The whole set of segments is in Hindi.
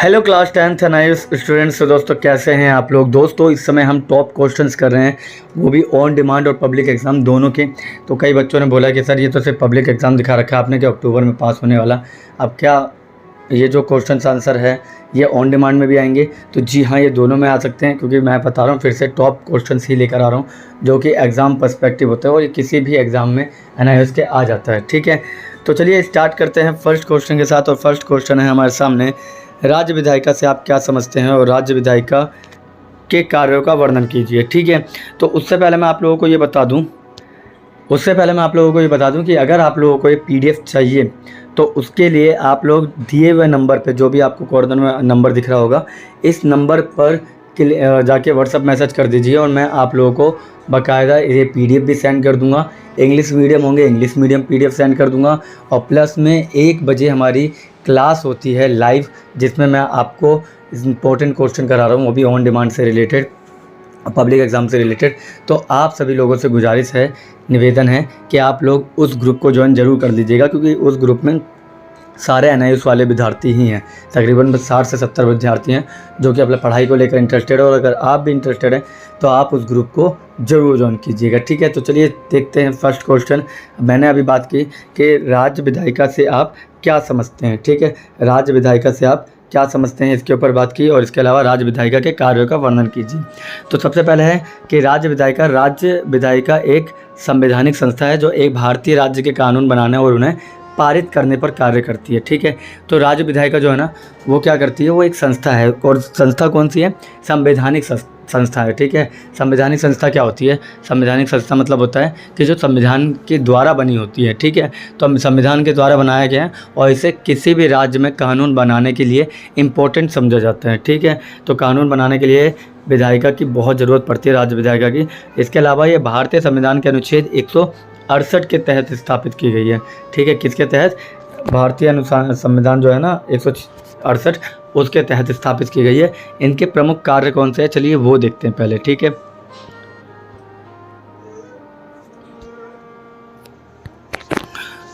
हेलो क्लास 10th नए स्टूडेंट्स। तो दोस्तों कैसे हैं आप लोग। दोस्तों इस समय हम टॉप क्वेश्चंस कर रहे हैं, वो भी ऑन डिमांड और पब्लिक एग्ज़ाम दोनों के। तो कई बच्चों ने बोला कि सर ये तो सिर्फ पब्लिक एग्ज़ाम दिखा रखा है आपने कि अक्टूबर में पास होने वाला, अब क्या ये जो क्वेश्चन आंसर है ये ऑन डिमांड में भी आएंगे? तो जी हाँ, ये दोनों में आ सकते हैं, क्योंकि मैं बता रहा हूँ फिर से टॉप क्वेश्चंस ही लेकर आ रहा हूँ जो कि एग्ज़ाम पर्सपेक्टिव होता है और ये किसी भी एग्ज़ाम में एनआईएस के आ जाता है। ठीक है, तो चलिए स्टार्ट करते हैं फर्स्ट क्वेश्चन के साथ। और फर्स्ट क्वेश्चन है हमारे सामने, राज्य विधायिका से आप क्या समझते हैं और राज्य विधायिका के कार्यों का वर्णन कीजिए। ठीक है, तो उससे पहले मैं आप लोगों को ये बता दूं कि अगर आप लोगों को ये पीडीएफ चाहिए तो उसके लिए आप लोग दिए हुए नंबर पे, जो भी आपको कॉर्नर में नंबर दिख रहा होगा, इस नंबर पर जाके व्हाट्सअप मैसेज कर दीजिए और मैं आप लोगों को बाकायदा ये पीडीएफ भी सेंड कर दूंगा। इंग्लिश मीडियम होंगे इंग्लिश मीडियम पीडीएफ सेंड कर दूंगा। और प्लस में 1 बजे हमारी क्लास होती है लाइव, जिसमें मैं आपको इंपॉर्टेंट क्वेश्चन करा रहा हूँ, वो भी ऑन डिमांड से रिलेटेड, पब्लिक एग्ज़ाम से रिलेटेड। तो आप सभी लोगों से गुजारिश है, निवेदन है कि आप लोग उस ग्रुप को ज्वाइन ज़रूर कर लीजिएगा, क्योंकि उस ग्रुप में सारे एनआईएस वाले विद्यार्थी ही हैं। तकरीबन 60 से 70 विद्यार्थी हैं जो कि अपने पढ़ाई को लेकर इंटरेस्टेड है, और अगर आप भी इंटरेस्टेड हैं तो आप उस ग्रुप को ज़रूर ज्वाइन कीजिएगा। ठीक है, तो चलिए देखते हैं फर्स्ट क्वेश्चन। मैंने अभी बात की कि राज्य विधायिका से आप क्या समझते हैं। ठीक है, राज्य विधायिका से आप क्या समझते हैं, इसके ऊपर बात की, और इसके अलावा राज्य विधायिका के कार्यों का वर्णन कीजिए। तो सबसे पहले है कि राज्य विधायिका एक संवैधानिक संस्था है जो एक भारतीय राज्य के कानून बनाने और उन्हें पारित करने पर कार्य करती है। ठीक है, तो राज्य विधायिका जो है ना, वो क्या करती है, वो एक संस्था है, और संस्था कौन सी है, संवैधानिक संस्था है। ठीक है, संवैधानिक संस्था क्या होती है, संवैधानिक संस्था मतलब होता है कि जो संविधान के द्वारा बनी होती है। ठीक है, तो संविधान के द्वारा बनाया गया है और इसे किसी भी राज्य में कानून बनाने के लिए इम्पोर्टेंट समझा जाता है। ठीक है, तो कानून बनाने के लिए विधायिका की बहुत ज़रूरत पड़ती है, राज्य विधायिका की। इसके अलावा ये भारतीय संविधान के अनुच्छेद 168 के तहत स्थापित की गई है। ठीक है, किसके तहत, भारतीय संविधान जो है ना 168, उसके तहत स्थापित की गई है। इनके प्रमुख कार्य कौन से हैं, चलिए वो देखते हैं पहले। ठीक है,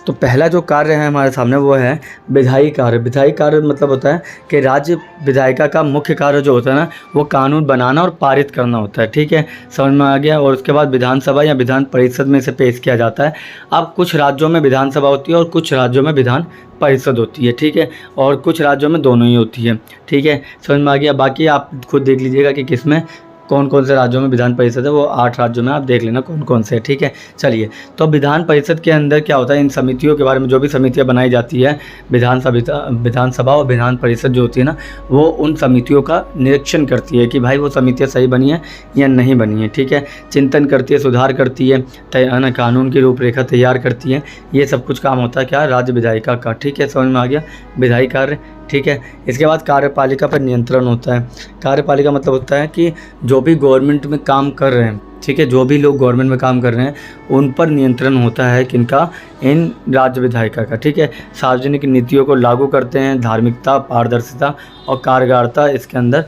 तो पहला जो कार्य है हमारे सामने वो है विधायी कार्य। विधायी कार्य मतलब होता है कि राज्य विधायिका का मुख्य कार्य जो होता है ना, वो कानून बनाना और पारित करना होता है। ठीक है, समझ में आ गया। और उसके बाद विधानसभा या विधान परिषद में इसे पेश किया जाता है। अब कुछ राज्यों में विधानसभा होती है और कुछ राज्यों में विधान परिषद होती है। ठीक है, और कुछ राज्यों में दोनों ही होती है। ठीक है, समझ में आ गया। बाकी आप खुद देख लीजिएगा कि किसमें कौन कौन से राज्यों में विधान परिषद है, वो 8 राज्यों में आप देख लेना कौन कौन से है। ठीक है, चलिए, तो विधान परिषद के अंदर क्या होता है, इन समितियों के बारे में, जो भी समितियां बनाई जाती है, विधानसभा और विधान परिषद जो होती है ना, वो उन समितियों का निरीक्षण करती है कि भाई वो समितियाँ सही बनी है या नहीं बनी है। ठीक है, चिंतन करती है, सुधार करती है, कानून की रूपरेखा तैयार करती है। ये सब कुछ काम होता है क्या, राज्य विधायिका का। ठीक है, समझ में आ गया, विधायी कार्य। ठीक है, इसके बाद कार्यपालिका पर नियंत्रण होता है। कार्यपालिका मतलब होता है कि जो भी गवर्नमेंट में काम कर रहे हैं, ठीक है, जो भी लोग गवर्नमेंट में काम कर रहे हैं उन पर नियंत्रण होता है किनका, इन राज्य विधायिका का। ठीक है, सार्वजनिक नीतियों को लागू करते हैं, धार्मिकता, पारदर्शिता और कारगर इसके अंदर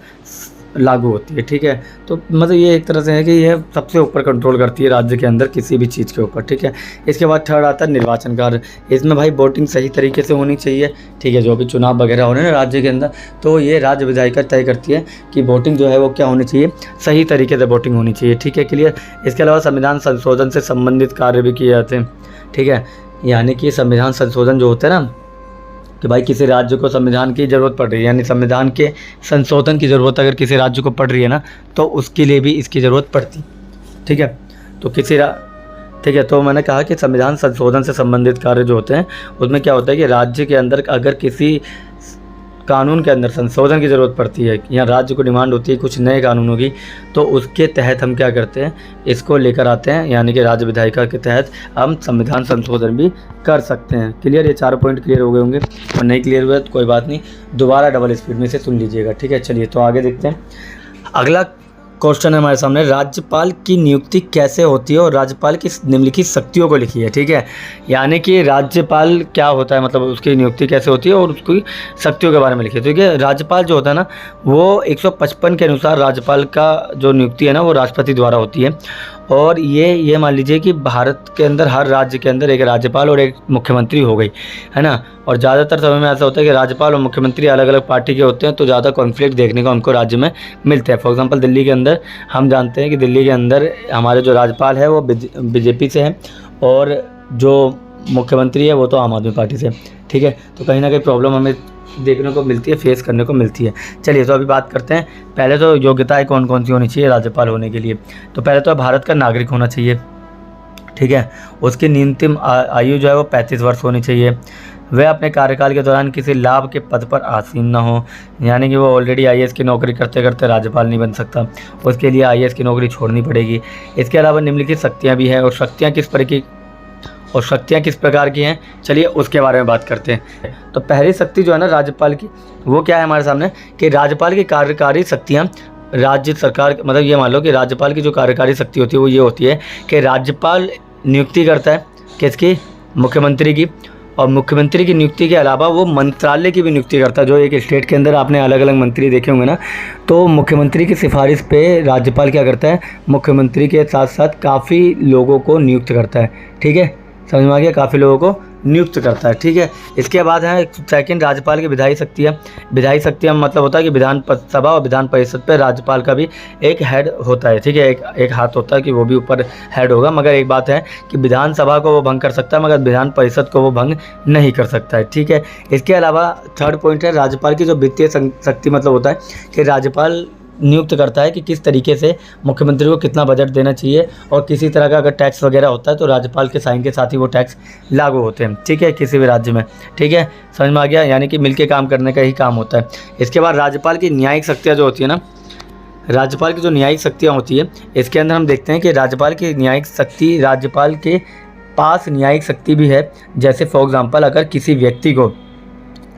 लागू होती है। ठीक है, तो मतलब ये एक तरह से है कि ये सबसे ऊपर कंट्रोल करती है राज्य के अंदर किसी भी चीज़ के ऊपर। ठीक है, इसके बाद थर्ड आता है निर्वाचन कार्य। इसमें भाई वोटिंग सही तरीके से होनी चाहिए। ठीक है, जो भी चुनाव वगैरह हो रहे हैं राज्य के अंदर, तो ये राज्य विधायिका तय करती है कि वोटिंग जो है वो क्या होनी चाहिए, सही तरीके से वोटिंग होनी चाहिए। ठीक है, क्लियर। इसके अलावा संविधान संशोधन से संबंधित कार्य भी किए जाते हैं। ठीक है, यानी कि संविधान संशोधन जो होता है ना, कि भाई किसी राज्य को संविधान की ज़रूरत पड़ रही है, यानी संविधान के संशोधन की ज़रूरत अगर किसी राज्य को पड़ रही है ना, तो उसके लिए भी इसकी ज़रूरत पड़ती। ठीक है, तो ठीक है, तो मैंने कहा कि संविधान संशोधन से संबंधित कार्य जो होते हैं उसमें क्या होता है कि राज्य के अंदर अगर किसी कानून के अंदर संशोधन की ज़रूरत पड़ती है या राज्य को डिमांड होती है कुछ नए कानूनों की, तो उसके तहत हम क्या करते हैं, इसको लेकर आते हैं, यानी कि राज्य विधायिका के तहत हम संविधान संशोधन भी कर सकते हैं। क्लियर, ये 4 पॉइंट क्लियर हो गए होंगे, और नहीं क्लियर हुआ तो कोई बात नहीं, दोबारा डबल स्पीड में से सुन लीजिएगा। ठीक है, चलिए तो आगे देखते हैं। अगला क्वेश्चन है हमारे सामने, राज्यपाल की नियुक्ति कैसे होती है और राज्यपाल की निम्नलिखित शक्तियों को लिखिए। है। ठीक है, यानी कि राज्यपाल क्या होता है, मतलब उसकी नियुक्ति कैसे होती है और उसकी शक्तियों के बारे में लिखिए। ठीक है, राज्यपाल जो होता है ना, वो 155 के अनुसार राज्यपाल का जो नियुक्ति है ना, वो राष्ट्रपति द्वारा होती है। और ये मान लीजिए कि भारत के अंदर हर राज्य के अंदर एक राज्यपाल और एक मुख्यमंत्री हो गई, है ना। और ज़्यादातर समय में ऐसा होता है कि राज्यपाल और मुख्यमंत्री अलग अलग पार्टी के होते हैं, तो ज़्यादा कॉन्फ्लिक्ट देखने को हमको राज्य में मिलते हैं। फॉर एग्जांपल दिल्ली के अंदर हम जानते हैं कि दिल्ली के अंदर हमारे जो राज्यपाल है वो बीजेपी से है और जो मुख्यमंत्री है वो तो आम आदमी पार्टी से, ठीक है। तो कहीं ना कहीं प्रॉब्लम हमें देखने को मिलती है, फेस करने को मिलती है। चलिए तो अभी बात करते हैं, पहले तो योग्यताएं कौन कौन सी होनी चाहिए राज्यपाल होने के लिए। तो पहले तो भारत का नागरिक होना चाहिए, ठीक है। उसकी न्यूनतम आयु जो है वो 35 वर्ष होनी चाहिए। वह अपने कार्यकाल के दौरान किसी लाभ के पद पर आसीन न हो, यानी कि वो ऑलरेडी आईएएस की नौकरी करते करते राज्यपाल नहीं बन सकता, उसके लिए आईएएस की नौकरी छोड़नी पड़ेगी। इसके अलावा निम्नलिखित शक्तियाँ भी हैं, और शक्तियाँ किस प्रकार की हैं, चलिए उसके बारे में बात करते हैं। तो पहली शक्ति जो है ना राज्यपाल की, वो क्या है हमारे सामने कि राज्यपाल की कार्यकारी शक्तियाँ राज्य सरकार, मतलब ये मान लो कि राज्यपाल की जो कार्यकारी शक्ति होती है वो ये होती है कि राज्यपाल नियुक्ति करता है किसकी, मुख्यमंत्री की, और मुख्यमंत्री की नियुक्ति के अलावा वो मंत्रालय की भी नियुक्ति करता है। जो एक स्टेट के अंदर आपने अलग अलग मंत्री देखे होंगे ना, तो मुख्यमंत्री की सिफारिश पे राज्यपाल क्या करता है, मुख्यमंत्री के साथ साथ काफ़ी लोगों को नियुक्त करता है, ठीक है, समझ में आ गया, काफ़ी लोगों को नियुक्त करता है, ठीक है। इसके बाद है सेकंड राज्यपाल की विधायी शक्तियाँ। विधायी शक्तियाँ मतलब होता है कि विधान सभा और विधान परिषद पे राज्यपाल का भी एक हेड होता है, ठीक है, एक हाथ होता है कि वो भी ऊपर हेड होगा। मगर एक बात है कि विधानसभा को वो भंग कर सकता है मगर विधान परिषद को वो भंग नहीं कर सकता है, ठीक है। इसके अलावा थर्ड पॉइंट है राज्यपाल की जो वित्तीय शक्ति, मतलब होता है कि राज्यपाल नियुक्त करता है कि किस तरीके से मुख्यमंत्री को कितना बजट देना चाहिए, और किसी तरह का अगर टैक्स वगैरह होता है तो राज्यपाल के साइन के साथ ही वो टैक्स लागू होते हैं, ठीक है, किसी भी राज्य में, ठीक है, समझ में आ गया, यानी कि मिलके काम करने का ही काम होता है। इसके बाद राज्यपाल की न्यायिक शक्तियाँ जो होती है ना, राज्यपाल की जो न्यायिक शक्तियाँ होती है, इसके अंदर हम देखते हैं कि राज्यपाल की न्यायिक शक्ति, राज्यपाल के पास न्यायिक शक्ति भी है। जैसे फॉर एग्जाम्पल अगर किसी व्यक्ति को,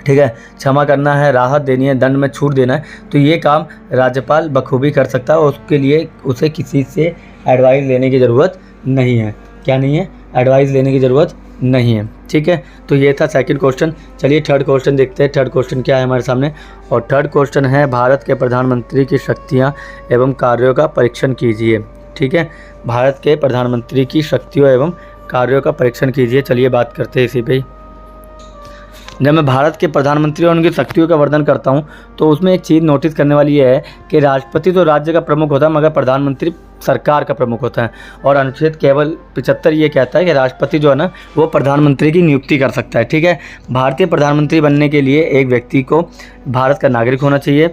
ठीक है, क्षमा करना है, राहत देनी है, दंड में छूट देना है, तो ये काम राज्यपाल बखूबी कर सकता है, और उसके लिए उसे किसी से एडवाइस लेने की ज़रूरत नहीं है। क्या नहीं है, एडवाइस लेने की ज़रूरत नहीं है, ठीक है। तो ये था सेकंड क्वेश्चन। चलिए थर्ड क्वेश्चन देखते हैं। थर्ड क्वेश्चन क्या है हमारे सामने, और थर्ड क्वेश्चन है भारत के प्रधानमंत्री की शक्तियाँ एवं कार्यों का परीक्षण कीजिए, ठीक है। भारत के प्रधानमंत्री की शक्तियों एवं कार्यों का परीक्षण कीजिए। चलिए बात करते हैं इसी पे। जब मैं भारत के प्रधानमंत्री और उनकी शक्तियों का वर्णन करता हूँ तो उसमें एक चीज़ नोटिस करने वाली ये है कि राष्ट्रपति तो राज्य का प्रमुख होता है मगर प्रधानमंत्री सरकार का प्रमुख होता है। और अनुच्छेद केवल 75 ये कहता है कि राष्ट्रपति जो है ना वो प्रधानमंत्री की नियुक्ति कर सकता है, ठीक है। भारतीय प्रधानमंत्री बनने के लिए एक व्यक्ति को भारत का नागरिक होना चाहिए,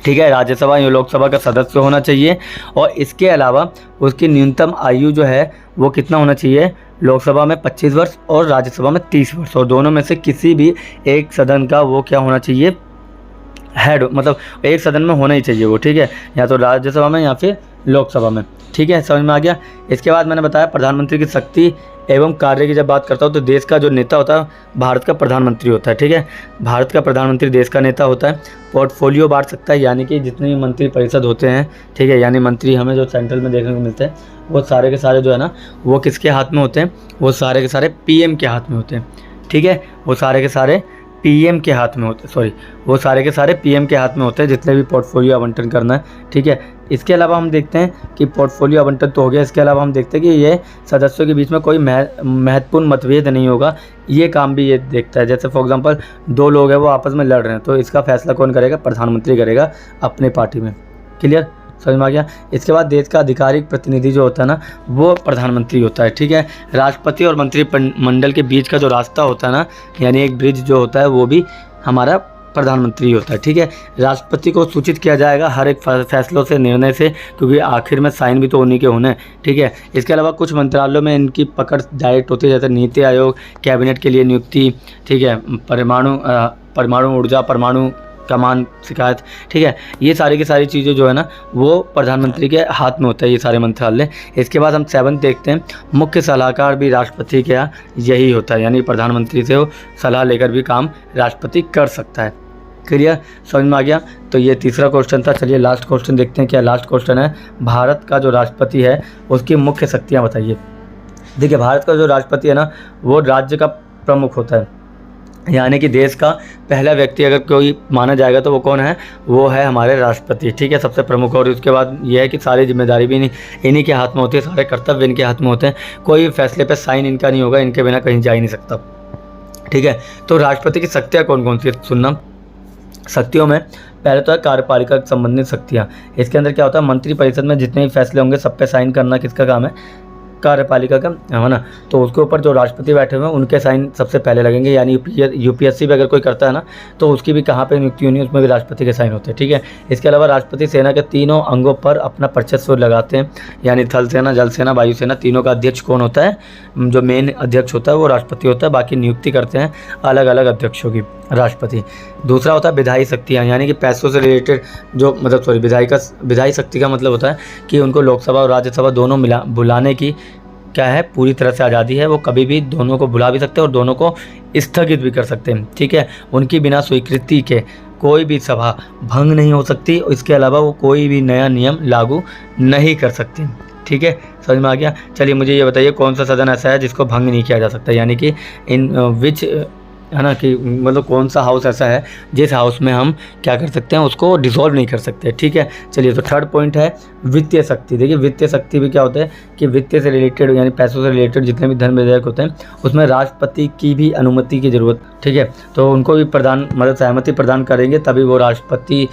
ठीक है, राज्यसभा या लोकसभा का सदस्य होना चाहिए, और इसके अलावा उसकी न्यूनतम आयु जो है वो कितना होना चाहिए, लोकसभा में 25 वर्ष और राज्यसभा में 30 वर्ष, और दोनों में से किसी भी एक सदन का वो क्या होना चाहिए, हेड, मतलब एक सदन में होना ही चाहिए वो, ठीक है, या तो राज्यसभा में या फिर लोकसभा में, ठीक है, समझ में आ गया। इसके बाद मैंने बताया प्रधानमंत्री की शक्ति एवं कार्य की जब बात करता हूँ तो देश का जो नेता होता है भारत का प्रधानमंत्री होता है, ठीक है, भारत का प्रधानमंत्री देश का नेता होता है। पोर्टफोलियो बांट सकता है, यानी कि जितने भी मंत्री परिषद होते हैं, ठीक है, यानी मंत्री हमें जो सेंट्रल में देखने को मिलते हैं वो सारे के सारे जो है ना वो किसके हाथ में होते हैं, वो सारे के सारे पीएम के हाथ में होते हैं, ठीक है, वो सारे के सारे पीएम के हाथ में होते, वो सारे के सारे पीएम के हाथ में होते हैं जितने भी पोर्टफोलियो आवंटन करना है, ठीक है। इसके अलावा हम देखते हैं कि पोर्टफोलियो आवंटन तो हो गया, इसके अलावा हम देखते हैं कि ये सदस्यों के बीच में कोई महत्वपूर्ण मतभेद नहीं होगा, ये काम भी ये देखता है। जैसे फॉर एग्जांपल दो लोग हैं वो आपस में लड़ रहे हैं तो इसका फैसला कौन करेगा, प्रधानमंत्री करेगा अपने पार्टी में, क्लियर, समझ में आ गया। इसके बाद देश का आधिकारिक प्रतिनिधि जो होता है ना वो प्रधानमंत्री होता है, ठीक है। राष्ट्रपति और मंत्रिमंडल के बीच का जो रास्ता होता है ना, यानी एक ब्रिज जो होता है वो भी हमारा प्रधानमंत्री होता है, ठीक है। राष्ट्रपति को सूचित किया जाएगा हर एक फैसलों से, निर्णय से, क्योंकि आखिर में साइन भी तो उन्हीं के होने, ठीक है। इसके अलावा कुछ मंत्रालयों में इनकी पकड़ डायरेक्ट होती है, जैसे नीति आयोग, कैबिनेट के लिए नियुक्ति, ठीक है, परमाणु ऊर्जा, परमाणु कमान शिकायत, ठीक है, ये सारी की सारी चीज़ें जो है ना वो प्रधानमंत्री के हाथ में होता है, ये सारे मंत्रालय। इसके बाद हम 7 देखते हैं, मुख्य सलाहकार भी राष्ट्रपति के यहाँ यही होता है, यानी प्रधानमंत्री से वो सलाह लेकर भी काम राष्ट्रपति कर सकता है, क्लियर, समझ में आ गया। तो ये तीसरा क्वेश्चन था। चलिए लास्ट क्वेश्चन देखते हैं। क्या लास्ट क्वेश्चन है, भारत का जो राष्ट्रपति है उसकी मुख्य शक्तियाँ बताइए। देखिए भारत का जो राष्ट्रपति है ना वो राज्य का प्रमुख होता है, यानी कि देश का पहला व्यक्ति अगर कोई माना जाएगा तो वो कौन है, वो है हमारे राष्ट्रपति, ठीक है, सबसे प्रमुख। और उसके बाद ये है कि सारी जिम्मेदारी भी इन्हीं के हाथ में होती है, सारे कर्तव्य इनके हाथ में होते हैं, कोई फैसले पे साइन इनका नहीं होगा, इनके बिना कहीं जा ही नहीं सकता, ठीक है। तो राष्ट्रपति की शक्तियाँ कौन कौन सी सुनना। शक्तियों में पहले तो है कार्यपालिका संबंधित शक्तियाँ। इसके अंदर क्या होता है, मंत्रिपरिषद में जितने भी फैसले होंगे सब पे साइन करना किसका काम है, कार्यपालिका का, है ना। तो उसके ऊपर जो राष्ट्रपति बैठे हुए हैं उनके साइन सबसे पहले लगेंगे। यानी यूपीएससी भी अगर कोई करता है ना तो उसकी भी कहाँ पे नियुक्ति होनी है, उसमें भी राष्ट्रपति के साइन होते हैं, ठीक है। इसके अलावा राष्ट्रपति सेना के तीनों अंगों पर अपना वर्चस्व लगाते हैं, यानी थल सेना, जल सेना, वायु सेना, तीनों का अध्यक्ष कौन होता है, जो मेन अध्यक्ष होता है वो राष्ट्रपति होता है, बाकी नियुक्ति करते हैं अलग अलग अध्यक्षों की राष्ट्रपति। दूसरा होता है विधायी शक्तियाँ, यानी कि पैसों से रिलेटेड जो विधायी शक्ति का मतलब होता है कि उनको लोकसभा और राज्यसभा दोनों बुलाने की क्या है, पूरी तरह से आज़ादी है। वो कभी भी दोनों को बुला भी सकते हैं और दोनों को स्थगित भी कर सकते हैं, ठीक है। उनकी बिना स्वीकृति के कोई भी सभा भंग नहीं हो सकती, इसके अलावा वो कोई भी नया नियम लागू नहीं कर सकते, ठीक है। समझ में आ गया। चलिए मुझे ये बताइए कौन सा सदन ऐसा है जिसको भंग नहीं किया जा सकता, यानी कि इन विच, है ना, कि मतलब कौन सा हाउस ऐसा है जिस हाउस में हम क्या कर सकते हैं, उसको डिसॉल्व नहीं कर सकते, ठीक है। चलिए तो थर्ड पॉइंट है वित्तीय शक्ति। देखिए वित्तीय शक्ति भी क्या होता है कि वित्तीय से रिलेटेड यानी पैसों से रिलेटेड जितने भी धन विधेयक होते हैं उसमें राष्ट्रपति की भी अनुमति की ज़रूरत, ठीक है। तो उनको भी सहमति प्रदान करेंगे तभी वो राष्ट्रपति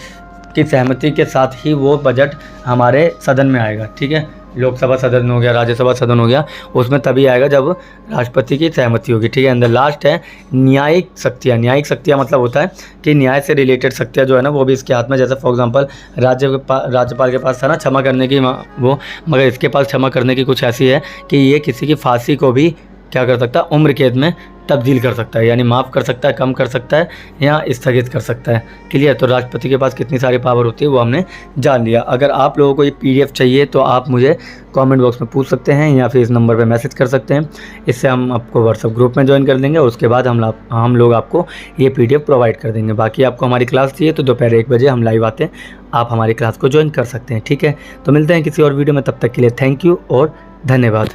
की सहमति के साथ ही वो बजट हमारे सदन में आएगा, ठीक है। लोकसभा सदन हो गया, राज्यसभा सदन हो गया, उसमें तभी आएगा जब राष्ट्रपति की सहमति होगी, ठीक है। अंदर लास्ट है न्यायिक शक्तियाँ। न्यायिक शक्तियाँ मतलब होता है कि न्याय से रिलेटेड शक्तियाँ जो है ना वो भी इसके हाथ में, जैसे फॉर एग्जांपल राज्यपाल के पास था ना क्षमा करने की वो, मगर इसके पास क्षमा करने की कुछ ऐसी है कि ये किसी की फांसी को भी क्या कर सकता है, उम्र कैद में तब्दील कर सकता है, यानी माफ़ कर सकता है, कम कर सकता है या स्थगित कर सकता है, क्लियर। तो राष्ट्रपति के पास कितनी सारी पावर होती है वो हमने जान लिया। अगर आप लोगों को ये पीडीएफ चाहिए तो आप मुझे कमेंट बॉक्स में पूछ सकते हैं या फिर इस नंबर पे मैसेज कर सकते हैं, इससे हम आपको व्हाट्सएप ग्रुप में ज्वाइन कर देंगे, उसके बाद हम लोग आपको ये पीडीएफ प्रोवाइड कर देंगे। बाकी आपको हमारी क्लास चाहिए तो दोपहर 1 बजे हम लाइव आते हैं, आप हमारी क्लास को ज्वाइन कर सकते हैं, ठीक है। तो मिलते हैं किसी और वीडियो में, तब तक के लिए थैंक यू और धन्यवाद।